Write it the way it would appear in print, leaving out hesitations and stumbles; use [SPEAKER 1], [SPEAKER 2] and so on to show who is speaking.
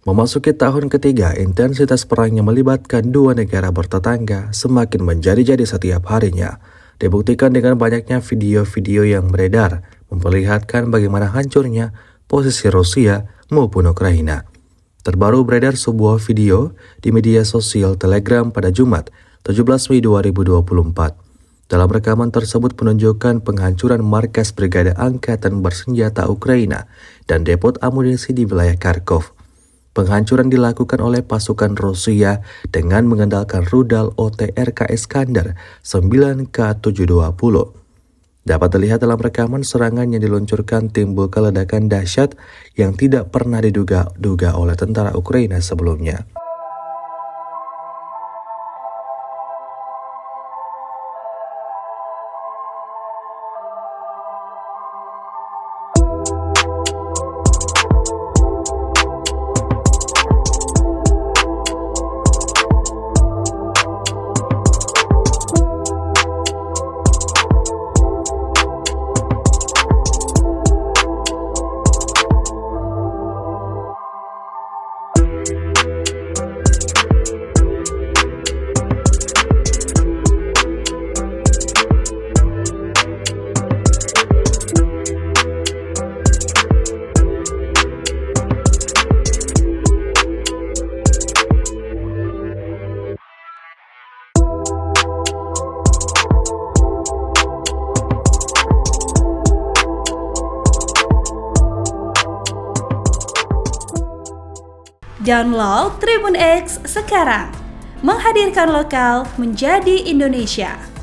[SPEAKER 1] Memasuki tahun ketiga, intensitas perang yang melibatkan dua negara bertetangga semakin menjadi-jadi setiap harinya. Dibuktikan dengan banyaknya video-video yang beredar, memperlihatkan bagaimana hancurnya posisi Rusia maupun Ukraina. Terbaru beredar sebuah video di media sosial Telegram pada Jumat, 17 Mei 2024. Dalam rekaman tersebut menunjukkan penghancuran markas Brigade Angkatan Bersenjata Ukraina dan depot amunisi di wilayah Kharkov. Penghancuran dilakukan oleh pasukan Rusia dengan mengandalkan rudal OTRK Iskander 9K720. Dapat dilihat dalam rekaman serangan yang diluncurkan timbul keledakan dahsyat yang tidak pernah diduga-duga oleh tentara Ukraina sebelumnya.
[SPEAKER 2] Download Tribun X sekarang, menghadirkan lokal menjadi Indonesia.